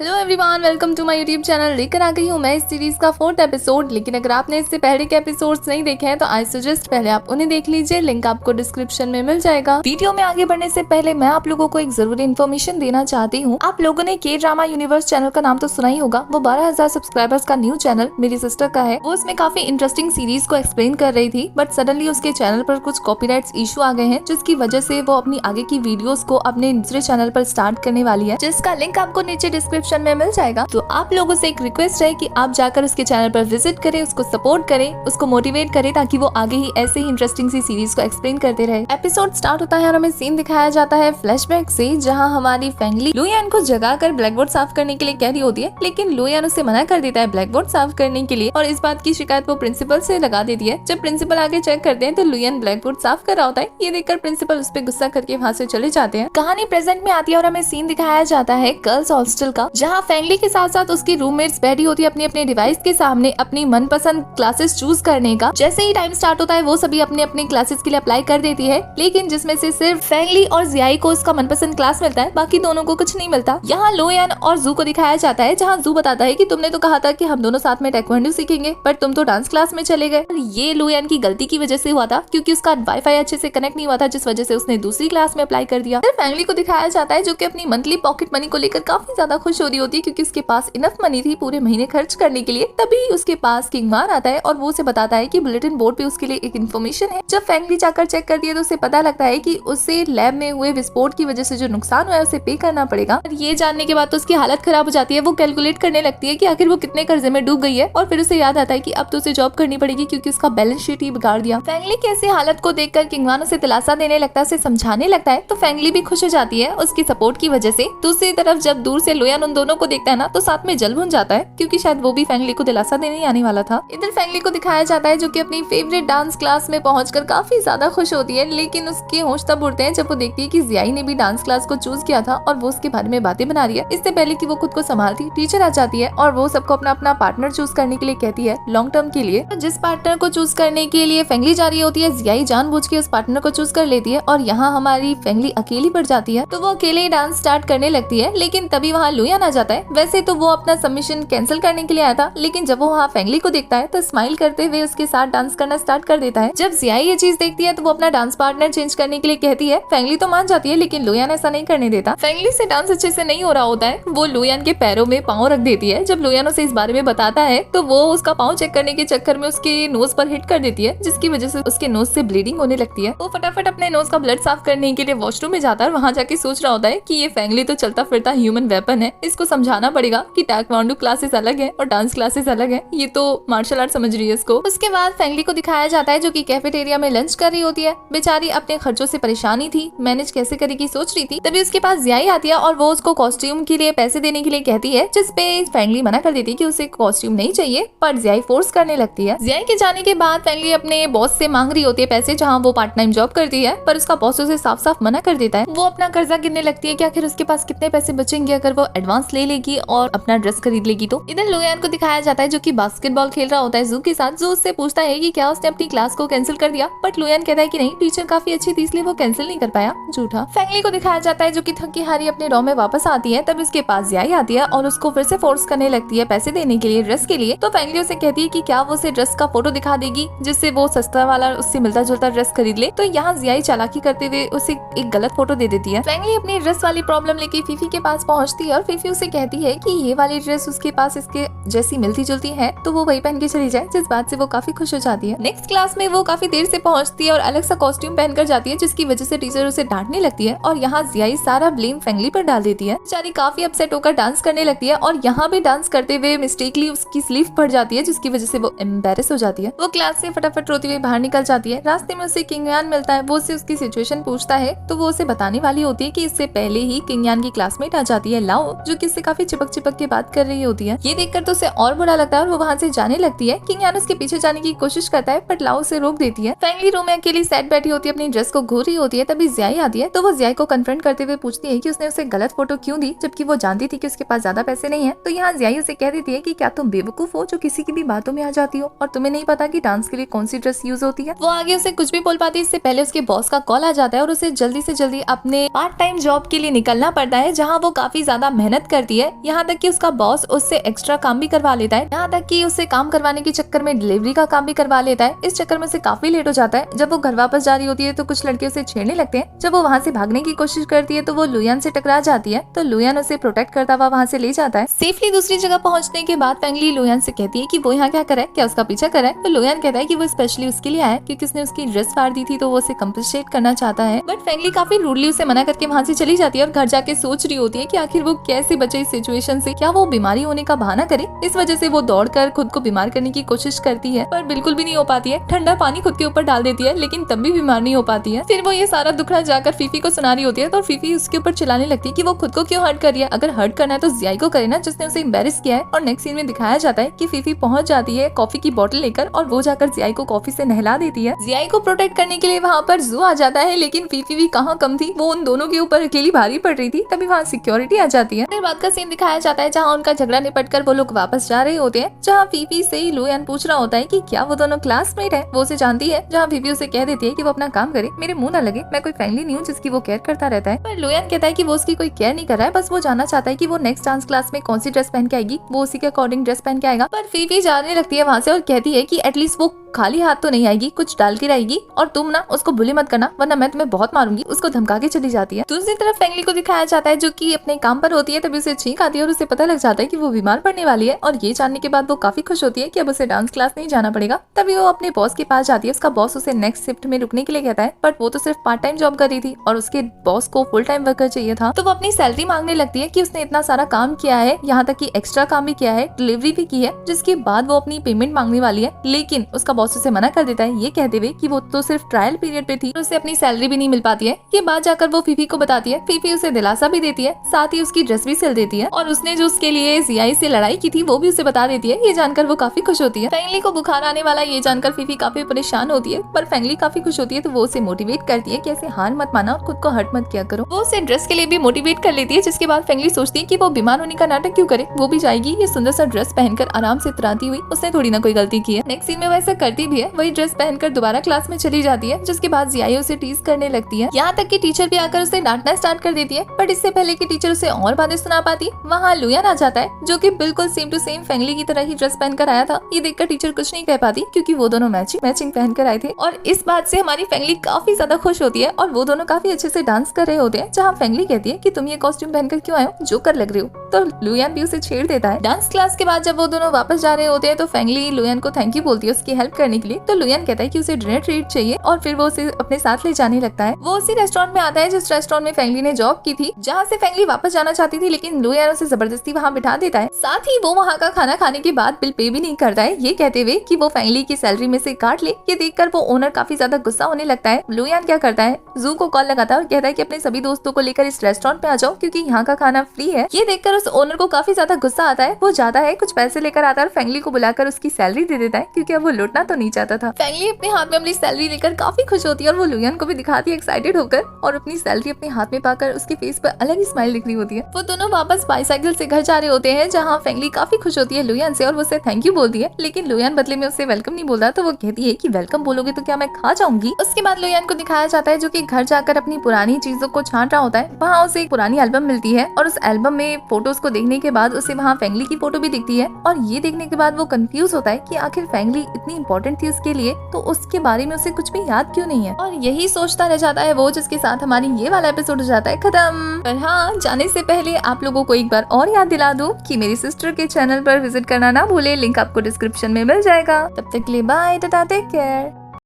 Hello everyone, welcome to my YouTube channel. लेकर आ गई हूँ मैं इस सीरीज का 4th एपिसोड। लेकिन अगर आपने इससे पहले के एपिसोड्स नहीं देखे हैं तो आई सजेस्ट पहले आप उन्हें देख लीजिए, लिंक आपको डिस्क्रिप्शन में मिल जाएगा। वीडियो में आगे बढ़ने से पहले मैं आप लोगों को एक जरूरी इन्फॉर्मेशन देना चाहती हूँ। आप लोगों ने के ड्रामा यूनिवर्स चैनल का नाम तो सुना ही होगा। वो 12,000 सब्सक्राइबर्स का न्यू चैनल मेरी सिस्टर का है। वो उसमें काफी इंटरेस्टिंग सीरीज को एक्सप्लेन कर रही थी, बट सडनली उसके चैनल पर कुछ कॉपीराइट्स इशू आ गए हैं, जिसकी वजह से वो अपनी आगे की वीडियोस को अपने दूसरे चैनल पर स्टार्ट करने वाली है, जिसका लिंक आपको नीचे डिस्क्रिप्शन में मिल जाएगा। तो आप लोगों से एक रिक्वेस्ट है कि आप जाकर उसके चैनल पर विजिट करें, उसको सपोर्ट करें, उसको मोटिवेट करें, ताकि वो आगे ही ऐसे ही इंटरेस्टिंग सी सीरीज को एक्सप्लेन करते रहे। एपिसोड स्टार्ट होता है और हमें सीन दिखाया जाता है फ्लैशबैक से, जहां हमारी फैंगली लुयान को जगाकर ब्लैकबोर्ड साफ करने के लिए कह रही होती है, लेकिन लुयान उसे मना कर देता है ब्लैकबोर्ड साफ करने के लिए, और इस बात की शिकायत वो प्रिंसिपल से लगा देती है। जब प्रिंसिपल आगे चेक करते हैं तो लुयान ब्लैकबोर्ड साफ कर रहा होता है। ये देखकर प्रिंसिपल उस पर गुस्सा करके वहाँ से चले जाते हैं। कहानी प्रेजेंट में आती है और हमें सीन दिखाया जाता है गर्ल्स हॉस्टल का, जहाँ फैंगली के साथ साथ उसकी रूममेट्स बैठी होती है अपने अपने डिवाइस के सामने अपनी मनपसंद क्लासेस चूज करने का। जैसे ही टाइम स्टार्ट होता है वो सभी अपने अपने क्लासेस के लिए अप्लाई कर देती है, लेकिन जिसमें से सिर्फ फैंगली और जियाई को उसका मनपसंद क्लास मिलता है, बाकी दोनों को कुछ नहीं मिलता। यहाँ लोयान और जू को दिखाया जाता है, जहाँ जू बताता है कि तुमने तो कहा था कि हम दोनों साथ में टेक्वांडो सीखेंगे, पर तुम तो डांस क्लास में चले गए। ये लोयान की गलती की वजह से हुआ था, क्योंकि उसका वाईफाई अच्छे से कनेक्ट नहीं हुआ था, जिस वजह से उसने दूसरी क्लास में अप्लाई कर दिया। फिर फैंगली को दिखाया जाता है जो कि अपनी मंथली पॉकेट मनी को लेकर काफी ज्यादा खुश हो रही होती है, क्योंकि उसके पास इनफ मनी थी पूरे महीने खर्च करने के लिए। तभी उसके पास किंगवान आता है और वो उसे बताता है कि बुलेटिन बोर्ड पे उसके लिए एक इन्फॉर्मेशन है। जब फैंगली जाकर चेक करती है तो उसे पता लगता है कि उसे लैब में हुए विस्फोट की वजह से जो नुकसान हुआ है उसे पे करना पड़ेगा। और ये जानने के बाद तो उसकी हालत खराब हो जाती है। वो कैलकुलेट करने लगती है कि आखिर वो कितने कर्जे में डूब गई है, और फिर उसे याद आता है कि अब तो उसे जॉब करनी पड़ेगी, क्योंकि उसका बैलेंस शीट ही बिगाड़ दिया। फैंगली की ऐसी हालत को देखकर किंगवान उसे दिलासा देने लगता है, उसे समझाने लगता है, तो फैंगली भी खुश हो जाती है उसकी सपोर्ट की वजह से। दूसरी तरफ जब दूर से लोयान उन दोनों को देखता है ना, तो साथ में जल भुन जाता है, क्योंकि शायद वो भी फैंगली को दिलासा देने आने वाला था। इधर फैंगली को दिखाया जाता है जो कि अपनी फेवरेट डांस क्लास में पहुंचकर काफी ज्यादा खुश होती है, लेकिन उसके होश तब उड़ते हैं जब वो देखती है कि जियाई ने भी डांस क्लास को चूज किया था और वो उसके बारे में बातें बना रही है। इससे पहले कि वो खुद को संभालती, टीचर आ जाती है और वो सबको अपना अपना पार्टनर चूज करने के लिए कहती है लॉन्ग टर्म के लिए। तो जिस पार्टनर को चूज करने के लिए फैंगली जा रही होती है, जियाई जानबूझ के उस पार्टनर को चूज कर लेती है, और यहाँ हमारी फैंगली अकेली पड़ जाती है। तो वो अकेले डांस स्टार्ट करने लगती है, लेकिन तभी वहाँ लुयान आ जाता है। वैसे तो वो अपना सबमिशन कैंसिल करने के लिए आया था, लेकिन जब वो वहाँ फैंगली को देखता है तो स्माइल करते हुए उसके साथ डांस करना स्टार्ट कर देता है। जब जियाई ये चीज देखती है तो वो अपना डांस पार्टनर चेंज करने के लिए कहती है। फैंगली तो मान जाती है, लेकिन लुयान ऐसा नहीं करने देता। फैंगली से डांस अच्छे से नहीं हो रहा होता है, वो लुयान के पैरों में पाँव रख देती है। जब लुयान उसे इस बारे में बताता है तो वो उसका पाँव चेक करने के चक्कर में उसके नोज पर हिट कर देती है, जिसकी वजह से उसके नोज से ब्लीडिंग होने लगती है। वो फटाफट अपने नोज का ब्लड साफ करने के लिए वॉशरूम में जाता है। वहाँ जाके सोच रहा होता है कि ये फैंगली तो चलता फिरता ह्यूमन वेपन है, इसको समझाना पड़ेगा कि टाइक्वांडो क्लासेस अलग है और डांस क्लासेस अलग है, ये तो मार्शल आर्ट समझ रही है इसको। उसके बाद फैंगली को दिखाया जाता है जो कि कैफेटेरिया में लंच कर रही होती है। बेचारी अपने खर्चों से परेशानी थी, मैनेज कैसे करेगी सोच रही थी। तभी उसके पास जियाई आती है और वो उसको कॉस्ट्यूम के लिए पैसे देने के लिए कहती है, जिसपे फैंगली मना कर देती है कि उसे कॉस्ट्यूम नहीं चाहिए, पर जियाई फोर्स करने लगती है। जियाई के जाने के बाद फैंगली अपने बॉस से मांग रही होती है पैसे, जहाँ वो पार्ट टाइम जॉब करती है, पर उसका बॉस उसे साफ साफ मना कर देता है। वो अपना कर्जा गिनने लगती है कि आखिर उसके पास कितने पैसे बचेंगे अगर वो एडवांस ले लेगी और अपना ड्रेस खरीद लेगी। तो इधर लोयान को दिखाया जाता है जो कि बास्केटबॉल खेल रहा होता है जू के साथ। जू उससे पूछता है कि क्या उसने अपनी क्लास को कैंसिल कर दिया, बट लोयान कहता है कि नहीं, टीचर काफी अच्छी थी इसलिए वो कैंसिल नहीं कर पाया। झूठा। फैंगली को दिखाया जाता है जो कि थकी हारी अपने रॉ में वापस आती है। तब उसके पास जियाई आती है और उसको फिर से फोर्स करने लगती है पैसे देने के लिए ड्रेस के लिए। तो फैंगली उसे कहती है कि क्या वो उसे ड्रेस का फोटो दिखा देगी, जिससे वो सस्ता वाला उससे मिलता जुलता ड्रेस खरीद ले। तो यहाँ जियाई चालाकी करते हुए उसे एक गलत फोटो दे देती है। फैंगली अपनी ड्रेस वाली प्रॉब्लम लेके फीफी के पास पहुंचती है और फीफी उसे कहती है कि ये वाली ड्रेस उसके पास इसके जैसी मिलती जुलती है, तो वो वही पहन के चली जाए, जिस बात से वो काफी खुश हो जाती है। नेक्स्ट क्लास में वो काफी देर से पहुंचती है और अलग सा कॉस्ट्यूम पहनकर जाती है, जिसकी वजह से टीचर उसे डांटने लगती है, और यहाँ जियाई सारा ब्लेम फैंगली पर डाल देती है। बेचारी काफी अपसेट होकर डांस करने लगती है, और यहाँ भी डांस करते हुए मिस्टेकली उसकी स्लीव फट जाती है, जिसकी वजह से वो एम्बैरेस हो जाती है। वो क्लास से फटाफट रोती हुई बाहर निकल जाती है। रास्ते में उसे किंगयान मिलता है। वो उससे उसकी सिचुएशन पूछता है, तो वो उसे बताने वाली होती है कि इससे पहले ही किंगयान की क्लासमेट आ जाती है लाओ, जो कि इससे काफी चिपक चिपक के बात कर रही होती है। ये देखकर तो उसे और बुरा लगता है और वो वहाँ से जाने लगती है। किंगयान उसके पीछे जाने की कोशिश करता है, बट लाओ उसे रोक देती है। फैंगली रूम में अकेली सेट बैठी होती है, अपनी ड्रेस को घूर रही होती है। तभी जियाई आती है, तो वो जियाई को कन्फ्रंट करते हुए पूछती है कि उसने उसे गलत फोटो क्यों दी, जबकि वो जानती थी कि उसके पास ज्यादा पैसे नहीं है। तो यहाँ जियाई उसे कह देती है कि क्या तुम बेवकूफ हो जो किसी की भी बातों में आ जाती हो, और तुम्हें नहीं पता कि डांस के लिए कौन सी ड्रेस यूज होती है। वो आगे उसे कुछ भी बोल पाती, इससे पहले उसके बॉस का कॉल आ जाता है और उसे जल्दी से जल्दी अपने पार्ट टाइम जॉब के लिए निकलना पड़ता है, जहाँ वो काफी ज्यादा मेहनत करती है, यहाँ तक कि उसका बॉस उससे एक्स्ट्रा काम भी करवा लेता है, यहाँ तक कि उससे काम करवाने के चक्कर में डिलीवरी का काम भी करवा लेता है। इस चक्कर में उसे काफी लेट हो जाता है। जब वो घर वापस जा रही होती है तो कुछ लड़के उसे छेड़ने लगते हैं। जब वो वहाँ से भागने की कोशिश करती है तो वो लुयान से टकरा जाती है, तो लुयान उसे प्रोटेक्ट करता हुआ वहाँ से ले जाता है। सेफली दूसरी जगह पहुँचने के बाद फेंगली लुयान से कहती है कि वो यहाँ क्या करे, क्या उसका पीछा करे है। तो लुयान कहता है कि वो स्पेशली उसके लिए आया क्योंकि उसने उसकी ड्रेस फाड़ दी थी, तो वो उसे कंपनसेट करना चाहता है। बट फेंगली काफी रूडली उसे मना करके वहाँ से चली जाती है और घर जाके सोच रही होती है कि आखिर वो कैसे बचे इस सिचुएशन से। क्या वो बीमारी होने का बहाना करे? इस वजह से वो दौड़कर खुद को बीमार करने की कोशिश करती है, पर बिल्कुल भी नहीं हो पाती है। ठंडा पानी खुद के ऊपर डाल देती है, लेकिन तब भी बीमार नहीं हो पाती है। फिर वो ये सारा दुखड़ा जाकर फीफी को सुना रही होती है, तो फीफी उसके ऊपर चिल्लाने लगती है कि वो खुद को क्यों हर्ट कर रही है। अगर हर्ट करना है तो जियाई को करे ना, जिसने उसे एम्बैरेस किया है। और नेक्स्ट सीन में दिखाया जाता है कि फीफी पहुंच जाती है कॉफी की बोतल लेकर और वो जाकर जियाई को कॉफी से नहला देती है। जियाई को प्रोटेक्ट करने के लिए वहाँ पर जू आ जाता है, लेकिन फीफी भी कहाँ कम थी, वो उन दोनों के ऊपर अकेली भारी पड़ रही थी। तभी वहाँ सिक्योरिटी आ जाती है। फिर बाद का सीन दिखाया जाता है जहाँ उनका झगड़ा निपट कर वो लोग वापस जा रहे होते हैं, जहाँ फीफी से ही लुयान पूछ रहा होता है कि क्या वो दोनों क्लासमेट है। वो उसे जानती है, जहाँ फीफी उसे कह देती है कि वो अपना काम करे, मेरे मुंह न लगे, मैं कोई फ्रेंडली नहीं हूँ जिसकी वो केयर करता रहता है। पर लुयान कहता है कि वो उसकी कोई केयर नहीं कर रहा है, बस वो जानना चाहता है कि वो नेक्स्ट डांस क्लास में कौन सी ड्रेस पहन के आएगी, वो उसी के अकॉर्डिंग ड्रेस पहन के आएगा। पर फीफी जाने लगती है वहाँ से और कहती है कि एटलीस्ट वो खाली हाथ तो नहीं आएगी, कुछ डाल के रहेगी, और तुम ना उसको बुली मत करना वरना मैं तुम्हें बहुत मारूंगी। उसको धमका के चली जाती है। दूसरी तरफ फेंगली को दिखाया जाता है जो कि अपने काम पर होती है, तभी उसे छींक आती है और उसे पता लग जाता है कि वो बीमार पड़ने वाली है। और ये जानने के बाद वो काफी खुश होती है कि अब उसे डांस क्लास नहीं जाना पड़ेगा। तभी वो अपने बॉस के पास जाती है। उसका बॉस उसे नेक्स्ट शिफ्ट में रुकने के लिए कहता है, बट वो तो सिर्फ पार्ट टाइम जॉब कर रही थी और उसके बॉस को फुल टाइम वर्कर चाहिए था। तो वो अपनी सैलरी मांगने लगती है कि उसने इतना सारा काम किया है, यहाँ तक कि एक्स्ट्रा काम भी किया है, डिलीवरी भी की है, जिसके बाद वो अपनी पेमेंट मांगने वाली है। लेकिन उसका बॉस उसे मना कर देता है, ये कहते हुए कि वो तो सिर्फ ट्रायल पीरियड पे थी, उसे अपनी सैलरी भी नहीं मिल पाती है। ये बात जाकर वो फीफी को बताती है। फीफी उसे दिलासा भी देती है, साथ ही उसकी ड्रेस भी सिल देती है और उसने जो उसके लिए जियाई से लड़ाई की थी वो भी उसे बता देती है। ये जानकर वो काफी खुश होती है। फेंगली को बुखार आने वाला ये जानकर फीफी काफी परेशान होती है, पर फेंगली काफी खुश होती है, तो वो उसे मोटिवेट करती है कि ऐसे हार मत माना और खुद को हर्ट मत किया करो। वो उसे ड्रेस के लिए भी मोटिवेट कर लेती है, जिसके बाद फेंगली सोचती है कि वो बीमार होने का नाटक क्यों करे, वो भी जाएगी ये सुंदर सा ड्रेस पहनकर आराम से इतराती हुई, उसने थोड़ी ना कोई गलती की है। नेक्स्ट सीन में वो ऐसा करती भी है, वही ड्रेस पहनकर दोबारा क्लास में चली जाती है, जिसके बाद जियाई उसे टीज करने लगती है। यहाँ तक कि टीचर भी आकर उसे डांटना स्टार्ट कर देती है। बट इससे पहले कि टीचर उसे और बातें सुना पाती, वहाँ लुयान आ जाता है, जो कि बिल्कुल सेम टू सेम फेंगली की तरह ही ड्रेस पहनकर आया था। ये देखकर टीचर कुछ नहीं कह पाती क्योंकि वो दोनों मैचिंग पहनकर आए थे। और इस बात से हमारी फेंगली काफी ज्यादा खुश होती है और वो दोनों काफी अच्छे से डांस कर रहे होते हैं। जहाँ फेंगली कहती है कि तुम ये कॉस्ट्यूम पहनकर क्यों आए हो, जोकर लग रहे हो, तो लुयान भी उसे छेड़ देता है। डांस क्लास के बाद जब वो दोनों वापस जा रहे होते हैं तो फेंगली लुयान को थैंक यू बोलती है उसकी हेल्प करने के लिए। तो लुयान कहता है कि उसे डिनर ट्रीट चाहिए और फिर वो उसे अपने साथ ले जाने लगता है। वो उसी रेस्टोरेंट में आता है जिस रेस्टोरेंट में फेंगली ने जॉब की थी, जहाँ से फेंगली वापस जाना चाहती थी, लेकिन लुयान उसे जबरदस्ती वहाँ बिठा देता है। साथ ही वो वहाँ का खाना खाने के बाद बिल पे भी नहीं करता है, ये कहते हुए कि वो फेंगली की सैलरी में से काट ले। ये देखकर वो ओनर काफी ज्यादा गुस्सा होने लगता है। लुयान क्या करता है, जू को कॉल लगाता है और कहता है कि अपने सभी दोस्तों को लेकर इस रेस्टोरेंट पे आ जाओ क्योंकि यहाँ का खाना फ्री है। ये देखकर उस ओनर को काफी ज्यादा गुस्सा आता है। वो जाता है, कुछ पैसे लेकर आता है और फेंगली को बुलाकर उसकी सैलरी दे देता है क्योंकि अब वो लूटना तो नहीं चाहता था। फेंगली अपने हाथ में अपनी सैलरी लेकर काफी खुश होती है और वो लुयान को भी दिखाती है एक्साइटेड होकर, और अपनी सैलरी अपने हाथ में पाकर उसके फेस पर अलग ही स्माइल दिख रही होती है। वो दोनों वापस बाईसाइकिल से घर जा रहे होते हैं, जहाँ फेंगली काफी खुश होती है लुयान से और वो उसे थैंक यू बोलती है, लेकिन लुयान बदले में उससे वेलकम नहीं बोलता। तो वो कहती है कि वेलकम बोलोगे तो क्या मैं खा जाऊंगी। उसके बाद लुयान को दिखाया जाता है जो कि घर जाकर अपनी पुरानी चीजों को छांट रहा होता है। वहाँ उसे एक पुरानी एल्बम मिलती है और उस एल्बम में फोटोज को देखने के बाद उसे वहाँ फेंगली की फोटो भी दिखती है, और ये देखने के बाद वो कंफ्यूज होता है कि आखिर फेंगली इतनी इंपॉर्टेंट थी उसके लिए, तो उसके बारे में उसे कुछ भी याद क्यों नहीं है। और यही सोचता रह जाता है वो, जिसके साथ हमारी ये वाला एपिसोड हो जाता है खत्म। पर हाँ, जाने से पहले आप लोगों को एक बार और याद दिला दूं कि मेरी सिस्टर के चैनल पर विजिट करना ना भूले, लिंक आपको डिस्क्रिप्शन में मिल जाएगा। तब तक के लिए बाय, टाटा, टेक केयर।